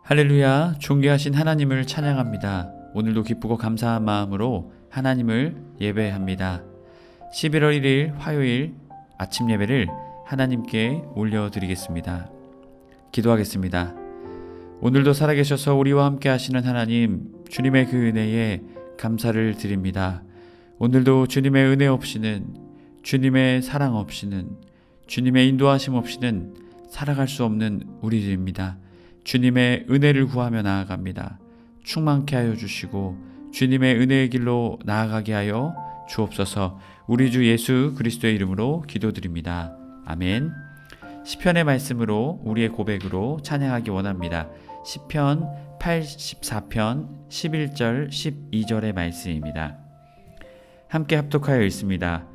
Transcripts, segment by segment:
할렐루야, 존귀하신 하나님을 찬양합니다. 오늘도 기쁘고 감사한 마음으로 하나님을 예배합니다. 11월 1일 화요일 아침 예배를 하나님께 올려드리겠습니다. 기도하겠습니다. 오늘도 살아계셔서 우리와 함께 하시는 하나님, 주님의 그 은혜에 감사를 드립니다. 오늘도 주님의 은혜 없이는, 주님의 사랑 없이는, 주님의 인도하심 없이는 살아갈 수 없는 우리들입니다. 주님의 은혜를 구하며 나아갑니다. 충만케 하여 주시고 주님의 은혜의 길로 나아가게 하여 주옵소서. 우리 주 예수 그리스도의 이름으로 기도드립니다. 아멘. 시편의 말씀으로 우리의 고백으로 찬양하기 원합니다. 시편 84편 11절 12절의 말씀입니다. 함께 합독하여 읽습니다.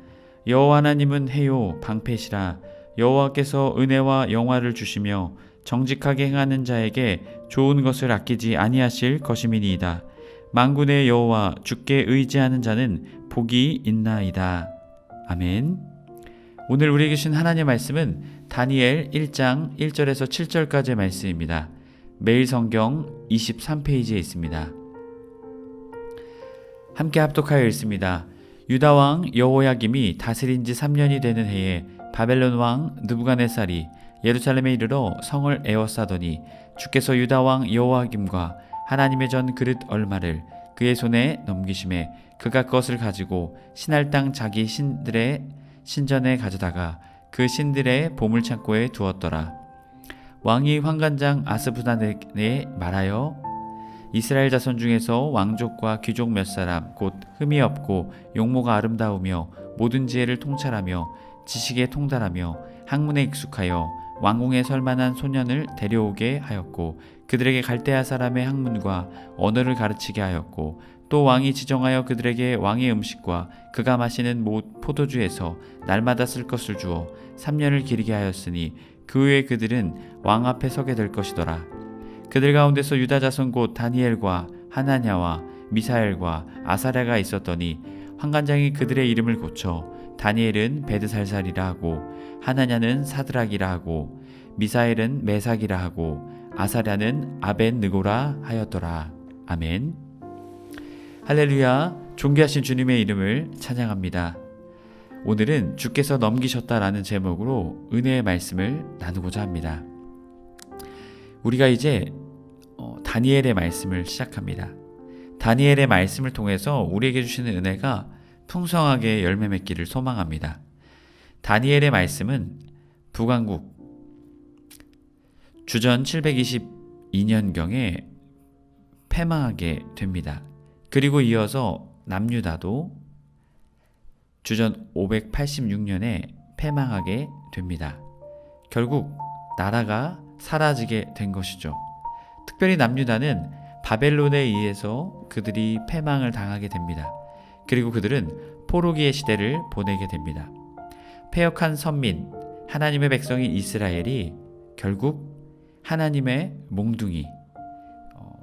여호와 하나님은 해요 방패시라. 여호와께서 은혜와 영화를 주시며 정직하게 행하는 자에게 좋은 것을 아끼지 아니하실 것임이니이다. 만군의 여호와 주께 의지하는 자는 복이 있나이다. 아멘. 오늘 우리에게 주신 하나님의 말씀은 다니엘 1장 1절에서 7절까지의 말씀입니다. 매일 성경 23페이지에 있습니다. 함께 합독하여 읽습니다. 유다 왕 여호야김이 다스린 지 3년이 되는 해에 바벨론 왕 느부갓네살이 예루살렘에 이르러 성을 에워싸더니 주께서 유다 왕 여호야김과 하나님의 전 그릇 얼마를 그의 손에 넘기심에 그가 그것을 가지고 신할 땅 자기 신들의 신전에 가져다가 그 신들의 보물창고에 두었더라. 왕이 환관장 아스부단에게 말하여 이스라엘 자손 중에서 왕족과 귀족 몇 사람 곧 흠이 없고 용모가 아름다우며 모든 지혜를 통찰하며 지식에 통달하며 학문에 익숙하여 왕궁에 설 만한 소년을 데려오게 하였고 그들에게 갈대아 사람의 학문과 언어를 가르치게 하였고 또 왕이 지정하여 그들에게 왕의 음식과 그가 마시는 포도주에서 날마다 쓸 것을 주어 3년을 기리게 하였으니 그 후에 그들은 왕 앞에 서게 될 것이더라. 그들 가운데서 유다 자손 곧 다니엘과 하나냐와 미사엘과 아사랴가 있었더니 환관장이 그들의 이름을 고쳐 다니엘은 베드살살이라 하고 하나냐는 사드락이라 하고 미사엘은 메삭이라 하고 아사랴는 아벤느고라 하였더라. 아멘. 할렐루야, 존귀하신 주님의 이름을 찬양합니다. 오늘은 주께서 넘기셨다라는 제목으로 은혜의 말씀을 나누고자 합니다. 우리가 이제 다니엘의 말씀을 시작합니다. 다니엘의 말씀을 통해서 우리에게 주시는 은혜가 풍성하게 열매 맺기를 소망합니다. 다니엘의 말씀은 북왕국 주전 722년경에 패망하게 됩니다. 그리고 이어서 남유다도 주전 586년에 패망하게 됩니다. 결국 나라가 사라지게 된 것이죠. 특별히 남유다는 바벨론에 의해서 그들이 패망을 당하게 됩니다. 그리고 그들은 포로기의 시대를 보내게 됩니다. 패역한 선민, 하나님의 백성인 이스라엘이 결국 하나님의 몽둥이,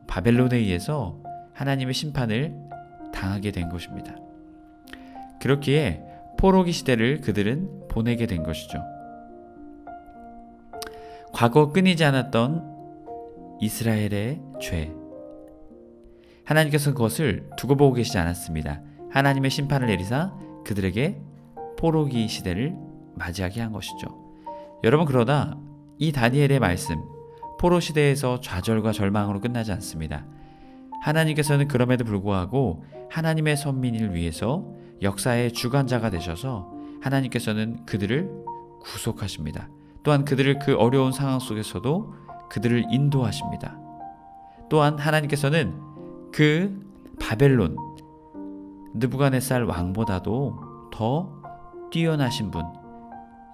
바벨론에 의해서 하나님의 심판을 당하게 된 것입니다. 그렇기에 포로기 시대를 그들은 보내게 된 것이죠. 과거 끊이지 않았던 이스라엘의 죄, 하나님께서 그것을 두고 보고 계시지 않았습니다. 하나님의 심판을 내리사 그들에게 포로기 시대를 맞이하게 한 것이죠. 여러분, 그러나 이 다니엘의 말씀, 포로 시대에서 좌절과 절망으로 끝나지 않습니다. 하나님께서는 그럼에도 불구하고 하나님의 선민을 위해서 역사의 주관자가 되셔서 하나님께서는 그들을 구속하십니다. 또한 그들을 그 어려운 상황 속에서도 그들을 인도하십니다. 또한 하나님께서는 그 바벨론 느부갓네살 왕보다도 더 뛰어나신 분,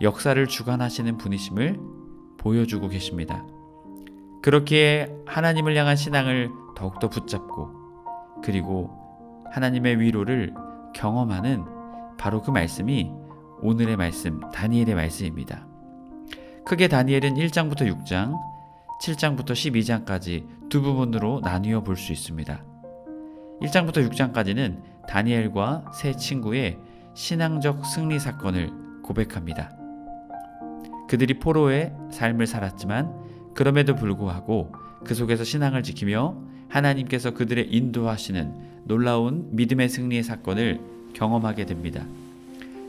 역사를 주관하시는 분이심을 보여주고 계십니다. 그렇기에 하나님을 향한 신앙을 더욱더 붙잡고 그리고 하나님의 위로를 경험하는 바로 그 말씀이 오늘의 말씀, 다니엘의 말씀입니다. 크게 다니엘은 1장부터 6장, 7장부터 12장까지 두 부분으로 나누어 볼 수 있습니다. 1장부터 6장까지는 다니엘과 세 친구의 신앙적 승리 사건을 고백합니다. 그들이 포로의 삶을 살았지만 그럼에도 불구하고 그 속에서 신앙을 지키며 하나님께서 그들의 인도하시는 놀라운 믿음의 승리의 사건을 경험하게 됩니다.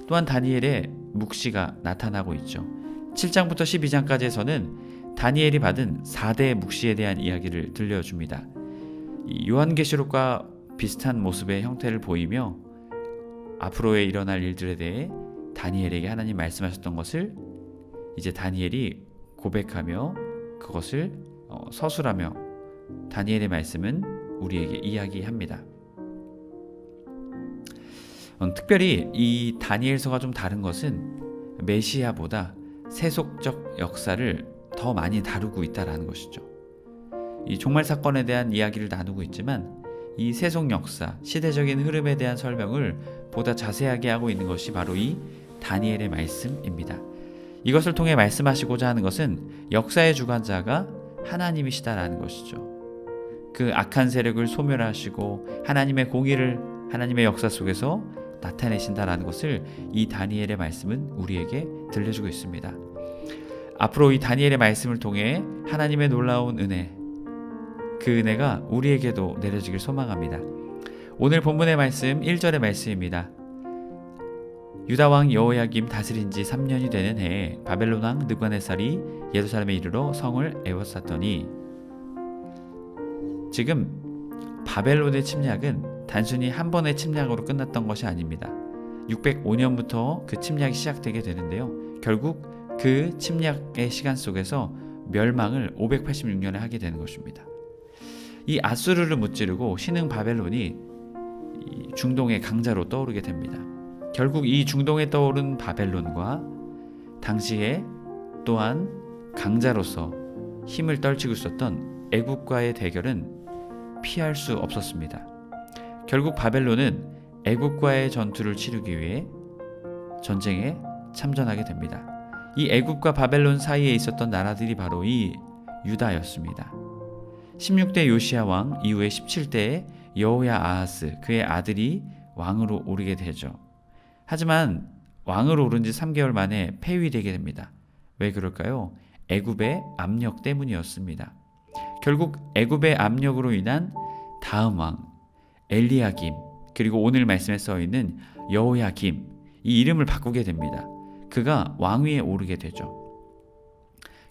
또한 다니엘의 묵시가 나타나고 있죠. 7장부터 12장까지에서는 다니엘이 받은 4대 묵시에 대한 이야기를 들려줍니다. 요한계시록과 비슷한 모습의 형태를 보이며 앞으로에 일어날 일들에 대해 다니엘에게 하나님 말씀하셨던 것을 이제 다니엘이 고백하며 그것을 서술하며 다니엘의 말씀은 우리에게 이야기합니다. 특별히 이 다니엘서가 좀 다른 것은 메시아보다 세속적 역사를 더 많이 다루고 있다는 것이죠. 이 종말 사건에 대한 이야기를 나누고 있지만 이 세속 역사, 시대적인 흐름에 대한 설명을 보다 자세하게 하고 있는 것이 바로 이 다니엘의 말씀입니다. 이것을 통해 말씀하시고자 하는 것은 역사의 주관자가 하나님이시다라는 것이죠. 그 악한 세력을 소멸하시고 하나님의 공의를 하나님의 역사 속에서 나타내신다라는 것을 이 다니엘의 말씀은 우리에게 들려주고 있습니다. 앞으로 이 다니엘의 말씀을 통해 하나님의 놀라운 은혜, 그 은혜가 우리에게도 내려지길 소망합니다. 오늘 본문의 말씀 1절의 말씀입니다. 유다왕 여호야김 다스린 지 3년이 되는 해에 바벨론왕 느부갓네살이 예루살렘에 이르러 성을 에워쌌더니, 지금 바벨론의 침략은 단순히 한 번의 침략으로 끝났던 것이 아닙니다. 605년부터 그 침략이 시작되게 되는데요. 결국 그 침략의 시간 속에서 멸망을 586년에 하게 되는 것입니다. 이 아수르를 무찌르고 신흥 바벨론이 중동의 강자로 떠오르게 됩니다. 결국 이 중동에 떠오른 바벨론과 당시에 또한 강자로서 힘을 떨치고 있었던 애국과의 대결은 피할 수 없었습니다. 결국 바벨론은 애국과의 전투를 치르기 위해 전쟁에 참전하게 됩니다. 이 애국과 바벨론 사이에 있었던 나라들이 바로 이 유다였습니다. 16대 요시야 왕 이후에 17대의 여호야 아하스, 그의 아들이 왕으로 오르게 되죠. 하지만 왕으로 오른 지 3개월 만에 폐위되게 됩니다. 왜 그럴까요? 애굽의 압력 때문이었습니다. 결국 애굽의 압력으로 인한 다음 왕 엘리야김, 그리고 오늘 말씀에 써있는 여호야김, 이 이름을 바꾸게 됩니다. 그가 왕위에 오르게 되죠.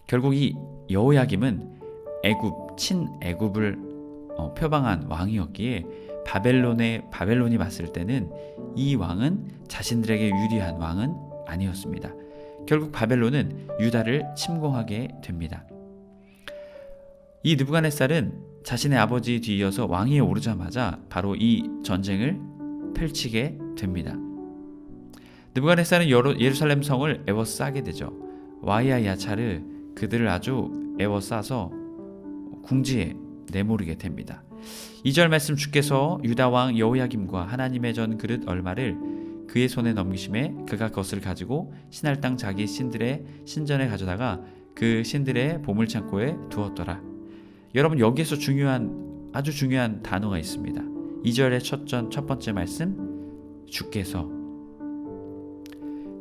결국 이 여호야김은 애굽, 친애굽을 표방한 왕이었기에 바벨론이 봤을 때는 이 왕은 자신들에게 유리한 왕은 아니었습니다. 결국 바벨론은 유다를 침공하게 됩니다. 이 느부갓네살은 자신의 아버지 뒤이어서 왕위에 오르자마자 바로 이 전쟁을 펼치게 됩니다. 느부갓네살은 예루살렘 성을 에워싸게 되죠. 와이야 야차르, 그들을 아주 에워싸서 궁지에 내모르게 됩니다. 2절 말씀, 주께서 유다 왕 여호야김과 하나님의 전 그릇 얼마를 그의 손에 넘기심에 그가 그것을 가지고 신할 땅 자기 신들의 신전에 가져다가 그 신들의 보물창고에 두었더라. 여러분, 여기에서 아주 중요한 단어가 있습니다. 2절의 첫 번째 말씀, 주께서.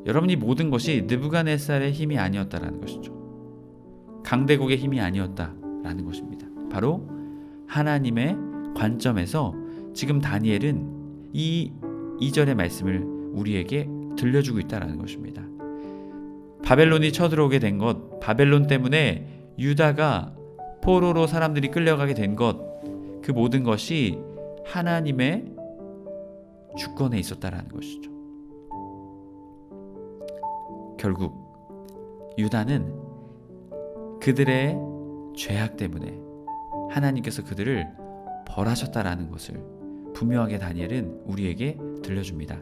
여러분, 이 모든 것이 느부갓네살의 힘이 아니었다라는 것이죠. 강대국의 힘이 아니었다라는 것입니다. 바로 하나님의 관점에서 지금 다니엘은 이 2절의 말씀을 우리에게 들려주고 있다는 것입니다. 바벨론이 쳐들어오게 된 것, 바벨론 때문에 유다가 포로로 사람들이 끌려가게 된 것, 그 모든 것이 하나님의 주권에 있었다라는 것이죠. 결국 유다는 그들의 죄악 때문에 하나님께서 그들을 벌하셨다라는 것을 분명하게 다니엘은 우리에게 들려줍니다.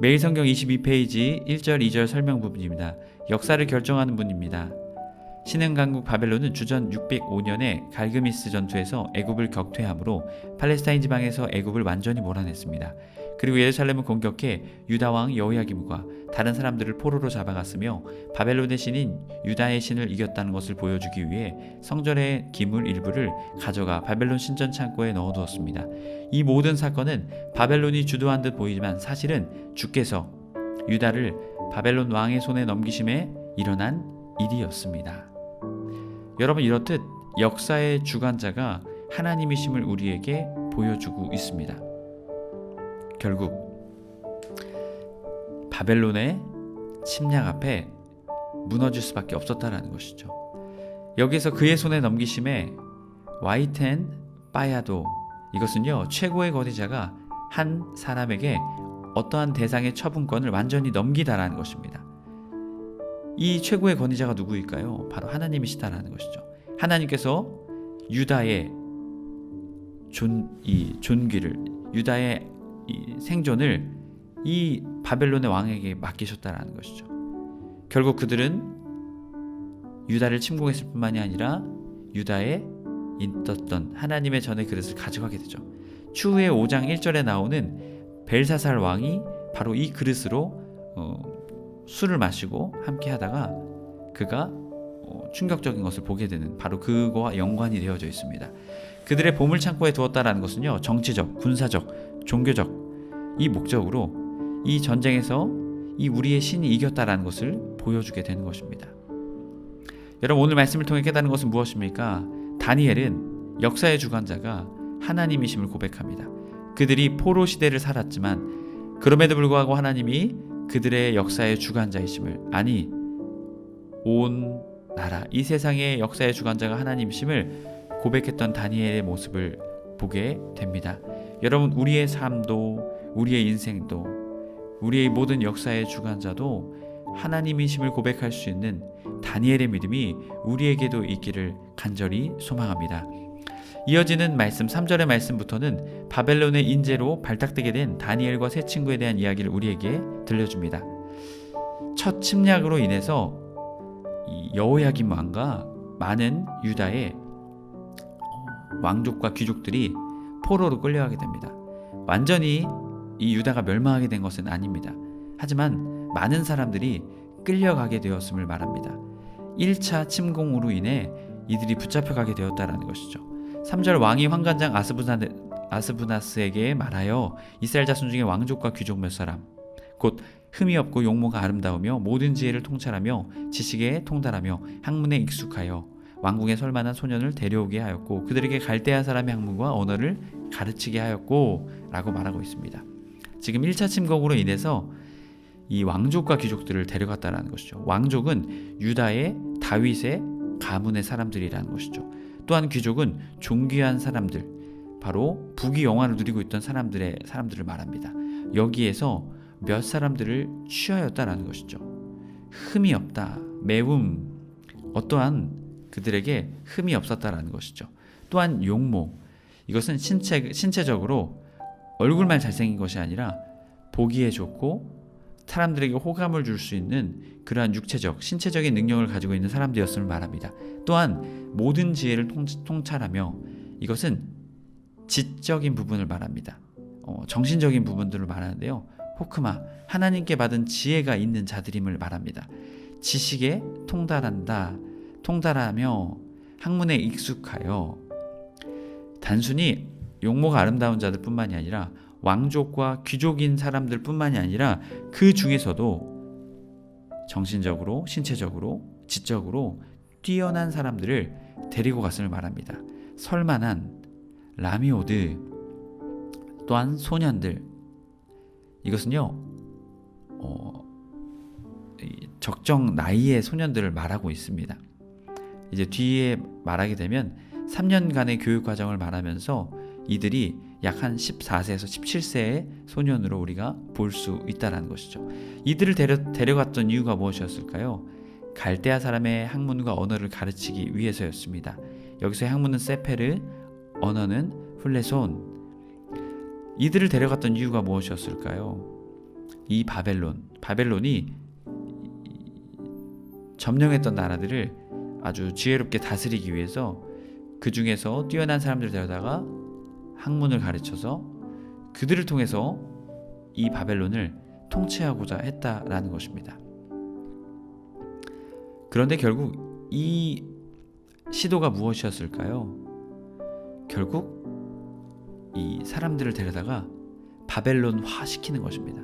매일 성경 22페이지 1절 2절 설명 부분입니다. 역사를 결정하는 분입니다. 신흥 강국 바벨론은 주전 605년에 갈그미스 전투에서 애굽을 격퇴함으로 팔레스타인 지방에서 애굽을 완전히 몰아냈습니다. 그리고 예루살렘을 공격해 유다 왕 여호야김과 다른 사람들을 포로로 잡아갔으며 바벨론의 신인 유다의 신을 이겼다는 것을 보여주기 위해 성전의 기물 일부를 가져가 바벨론 신전 창고에 넣어두었습니다. 이 모든 사건은 바벨론이 주도한 듯 보이지만 사실은 주께서 유다를 바벨론 왕의 손에 넘기심에 일어난 일이었습니다. 여러분, 이렇듯 역사의 주관자가 하나님이심을 우리에게 보여주고 있습니다. 결국 바벨론의 침략 앞에 무너질 수밖에 없었다라는 것이죠. 여기서 그의 손에 넘기심에 와이텐 빠야도, 이것은요 최고의 권위자가 한 사람에게 어떠한 대상의 처분권을 완전히 넘기다라는 것입니다. 이 최고의 권위자가 누구일까요? 바로 하나님이시다라는 것이죠. 하나님께서 유다의 존귀를, 유다의 생존을 이 바벨론의 왕에게 맡기셨다라는 것이죠. 결국 그들은 유다를 침공했을 뿐만이 아니라 유다에 있었던 하나님의 전의 그릇을 가져가게 되죠. 추후에 5장 1절에 나오는 벨사살 왕이 바로 이 그릇으로 술을 마시고 함께 하다가 그가 충격적인 것을 보게 되는, 바로 그거와 연관이 되어져 있습니다. 그들의 보물창고에 두었다라는 것은요 정치적, 군사적, 종교적 이 목적으로 이 전쟁에서 이 우리의 신이 이겼다라는 것을 보여주게 되는 것입니다. 여러분, 오늘 말씀을 통해 깨달은 것은 무엇입니까? 다니엘은 역사의 주관자가 하나님이심을 고백합니다. 그들이 포로 시대를 살았지만 그럼에도 불구하고 하나님이 그들의 역사의 주관자이심을, 아니 온 나라, 이 세상의 역사의 주관자가 하나님이심을 고백했던 다니엘의 모습을 보게 됩니다. 여러분, 우리의 삶도, 우리의 인생도, 우리의 모든 역사의 주관자도 하나님이심을 고백할 수 있는 다니엘의 믿음이 우리에게도 있기를 간절히 소망합니다. 이어지는 말씀 3절의 말씀부터는 바벨론의 인재로 발탁되게 된 다니엘과 세 친구에 대한 이야기를 우리에게 들려줍니다. 첫 침략으로 인해서 여호야김 왕과 많은 유다의 왕족과 귀족들이 포로로 끌려가게 됩니다. 완전히 이 유다가 멸망하게 된 것은 아닙니다. 하지만 많은 사람들이 끌려가게 되었음을 말합니다. 1차 침공으로 인해 이들이 붙잡혀가게 되었다는 것이죠. 3절, 왕이 환관장 아스부나스에게 말하여 이스라엘 자손 중에 왕족과 귀족 몇 사람, 곧 흠이 없고 용모가 아름다우며 모든 지혜를 통찰하며 지식에 통달하며 학문에 익숙하여 왕궁에 설만한 소년을 데려오게 하였고 그들에게 갈대아 사람의 학문과 언어를 가르치게 하였고 라고 말하고 있습니다. 지금 1차 침공으로 인해서 이 왕족과 귀족들을 데려갔다라는 것이죠. 왕족은 유다의 다윗의 가문의 사람들이라는 것이죠. 또한 귀족은 존귀한 사람들, 바로 부귀 영화를 누리고 있던 사람들을 말합니다. 여기에서 몇 사람들을 취하였다라는 것이죠. 흠이 없다, 매움, 어떠한 그들에게 흠이 없었다라는 것이죠. 또한 용모, 이것은 신체적으로 얼굴만 잘생긴 것이 아니라 보기에 좋고 사람들에게 호감을 줄 수 있는 그러한 육체적, 신체적인 능력을 가지고 있는 사람들이었음을 말합니다. 또한 모든 지혜를 통찰하며, 이것은 지적인 부분을 말합니다. 정신적인 부분들을 말하는데요. 호크마, 하나님께 받은 지혜가 있는 자들임을 말합니다. 지식에 통달하며 학문에 익숙하여, 단순히 용모가 아름다운 자들 뿐만이 아니라 왕족과 귀족인 사람들 뿐만이 아니라 그 중에서도 정신적으로, 신체적으로, 지적으로 뛰어난 사람들을 데리고 갔음을 말합니다. 설만한 라미오드, 또한 소년들, 이것은요 적정 나이의 소년들을 말하고 있습니다. 이제 뒤에 말하게 되면 3년간의 교육 과정을 말하면서 이들이 약 한 14세에서 17세의 소년으로 우리가 볼 수 있다는 것이죠. 이들을 데려갔던 이유가 무엇이었을까요? 갈대아 사람의 학문과 언어를 가르치기 위해서였습니다. 여기서의 학문은 세페르, 언어는 플레손. 이들을 데려갔던 이유가 무엇이었을까요? 이 바벨론이 점령했던 나라들을 아주 지혜롭게 다스리기 위해서 그 중에서 뛰어난 사람들을 데려다가 학문을 가르쳐서 그들을 통해서 이 바벨론을 통치하고자 했다라는 것입니다. 그런데 결국 이 시도가 무엇이었을까요? 결국 이 사람들을 데려다가 바벨론화 시키는 것입니다.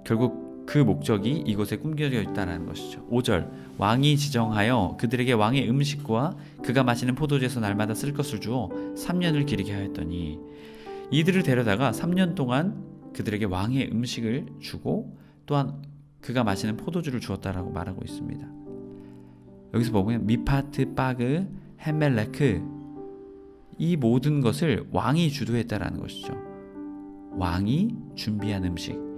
결국 그 목적이 이곳에 꿈겨져 있다는 것이죠. 5절 왕이 지정하여 그들에게 왕의 음식과 그가 마시는 포도주에서 날마다 쓸 것을 주어 3년을 기르게 하였더니 이들을 데려다가 3년 동안 그들에게 왕의 음식을 주고 또한 그가 마시는 포도주를 주었다라고 말하고 있습니다. 여기서 보면 미파트, 바그, 햄멜레크 이 모든 것을 왕이 주도했다라는 것이죠. 왕이 준비한 음식.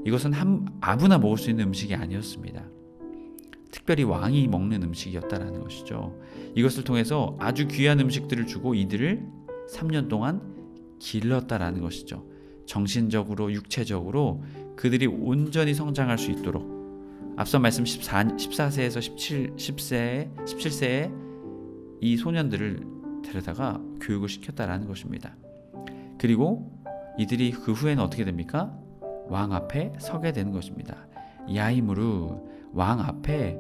이것은 아무나 먹을 수 있는 음식이 아니었습니다. 특별히 왕이 먹는 음식이었다라는 것이죠. 이것을 통해서 아주 귀한 음식들을 주고 이들을 3년 동안 길렀다라는 것이죠. 정신적으로 육체적으로 그들이 온전히 성장할 수 있도록 앞서 말씀 14세에서 17세의 이 소년들을 데려다가 교육을 시켰다라는 것입니다. 그리고 이들이 그 후에는 어떻게 됩니까? 왕 앞에 서게 되는 것입니다. 야이무르 왕 앞에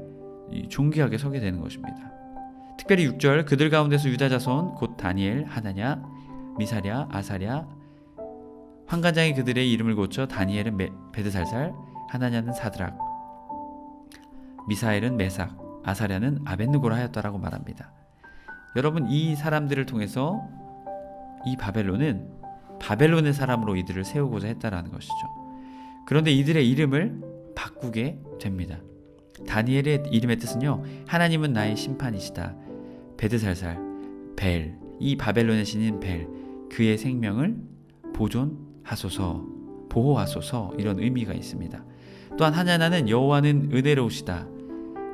존귀하게 서게 되는 것입니다. 특별히 6절 그들 가운데서 유다 자손 곧 다니엘, 하나냐, 미사랴, 아사랴 환관장이 그들의 이름을 고쳐 다니엘은 베드살살, 하나냐는 사드락, 미사엘은 메삭, 아사랴는 아벳느고라 하였다라고 말합니다. 여러분 이 사람들을 통해서 이 바벨론은 바벨론의 사람으로 이들을 세우고자 했다라는 것이죠. 그런데 이들의 이름을 바꾸게 됩니다. 다니엘의 이름의 뜻은요, 하나님은 나의 심판이시다. 베드살살, 벨, 이 바벨론의 신인 벨, 그의 생명을 보존하소서, 보호하소서 이런 의미가 있습니다. 또한 하나냐는 여호와는 은혜로우시다.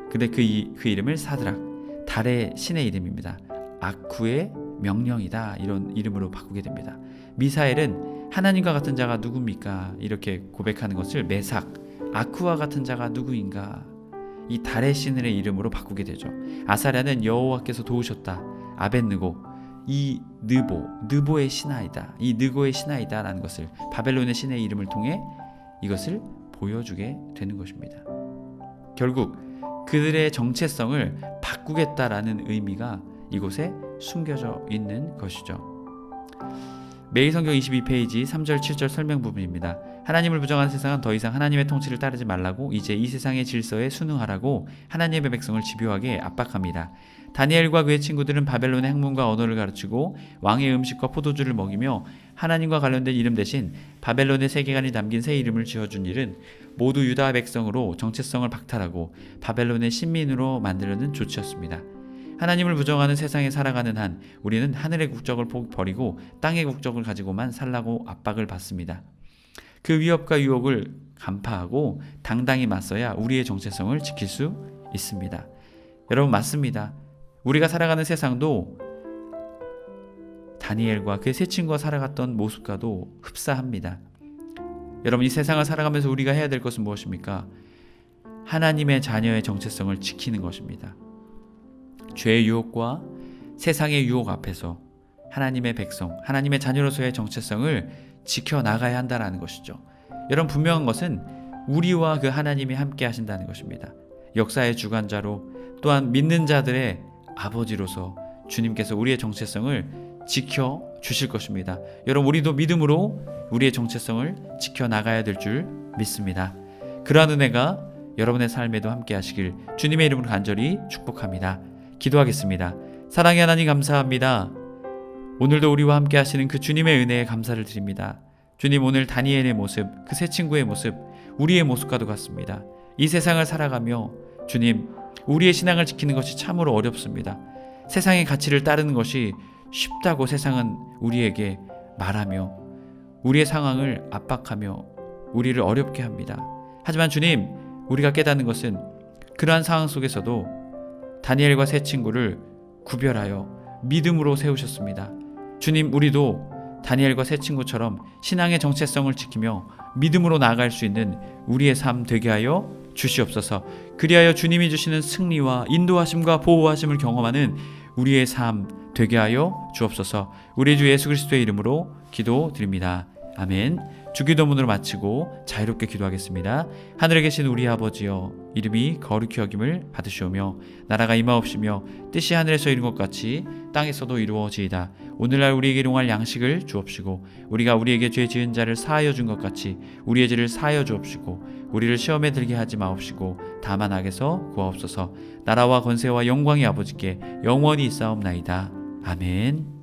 근데 그 이름을 사드락, 달의 신의 이름입니다. 아쿠의 명령이다 이런 이름으로 바꾸게 됩니다. 미사엘은 하나님과 같은 자가 누굽니까? 이렇게 고백하는 것을 메삭, 아쿠와 같은 자가 누구인가? 이 달의 신의 이름으로 바꾸게 되죠. 아사랴는 여호와께서 도우셨다. 아벳느고, 이 느보의 신하이다. 이 느고의 신하이다 라는 것을 바벨론의 신의 이름을 통해 이것을 보여주게 되는 것입니다. 결국 그들의 정체성을 바꾸겠다라는 의미가 이곳에 숨겨져 있는 것이죠. 매일 성경 22페이지 3절 7절 설명 부분입니다. 하나님을 부정하는 세상은 더 이상 하나님의 통치를 따르지 말라고 이제 이 세상의 질서에 순응하라고 하나님의 백성을 집요하게 압박합니다. 다니엘과 그의 친구들은 바벨론의 학문과 언어를 가르치고 왕의 음식과 포도주를 먹이며 하나님과 관련된 이름 대신 바벨론의 세계관이 담긴 새 이름을 지어준 일은 모두 유다 백성으로 정체성을 박탈하고 바벨론의 신민으로 만들려는 조치였습니다. 하나님을 부정하는 세상에 살아가는 한 우리는 하늘의 국적을 버리고 땅의 국적을 가지고만 살라고 압박을 받습니다. 그 위협과 유혹을 간파하고 당당히 맞서야 우리의 정체성을 지킬 수 있습니다. 여러분 맞습니다. 우리가 살아가는 세상도 다니엘과 그의 세 친구가 살아갔던 모습과도 흡사합니다. 여러분 이 세상을 살아가면서 우리가 해야 될 것은 무엇입니까? 하나님의 자녀의 정체성을 지키는 것입니다. 죄의 유혹과 세상의 유혹 앞에서 하나님의 백성, 하나님의 자녀로서의 정체성을 지켜나가야 한다는 것이죠. 여러분 분명한 것은 우리와 그 하나님이 함께 하신다는 것입니다. 역사의 주관자로 또한 믿는 자들의 아버지로서 주님께서 우리의 정체성을 지켜주실 것입니다. 여러분 우리도 믿음으로 우리의 정체성을 지켜나가야 될 줄 믿습니다. 그러한 은혜가 여러분의 삶에도 함께 하시길 주님의 이름으로 간절히 축복합니다. 기도하겠습니다. 사랑의 하나님 감사합니다. 오늘도 우리와 함께 하시는 그 주님의 은혜에 감사를 드립니다. 주님 오늘 다니엘의 모습, 그 세 친구의 모습, 우리의 모습과도 같습니다. 이 세상을 살아가며 주님 우리의 신앙을 지키는 것이 참으로 어렵습니다. 세상의 가치를 따르는 것이 쉽다고 세상은 우리에게 말하며 우리의 상황을 압박하며 우리를 어렵게 합니다. 하지만 주님 우리가 깨닫는 것은 그러한 상황 속에서도 다니엘과 세 친구를 구별하여 믿음으로 세우셨습니다. 주님 우리도 다니엘과 세 친구처럼 신앙의 정체성을 지키며 믿음으로 나아갈 수 있는 우리의 삶 되게 하여 주시옵소서. 그리하여 주님이 주시는 승리와 인도하심과 보호하심을 경험하는 우리의 삶 되게 하여 주옵소서. 우리 주 예수 그리스도의 이름으로 기도드립니다. 아멘. 주기도문으로 마치고 자유롭게 기도하겠습니다. 하늘에 계신 우리 아버지여 이름이 거룩히 여김을 받으시오며 나라가 임하옵시며 뜻이 하늘에서 이룬 것 같이 땅에서도 이루어지이다. 오늘날 우리에게 일용할 양식을 주옵시고 우리가 우리에게 죄 지은 자를 사하여 준 것 같이 우리의 죄를 사하여 주옵시고 우리를 시험에 들게 하지 마옵시고 다만 악에서 구하옵소서. 나라와 권세와 영광이 아버지께 영원히 있사옵나이다. 아멘.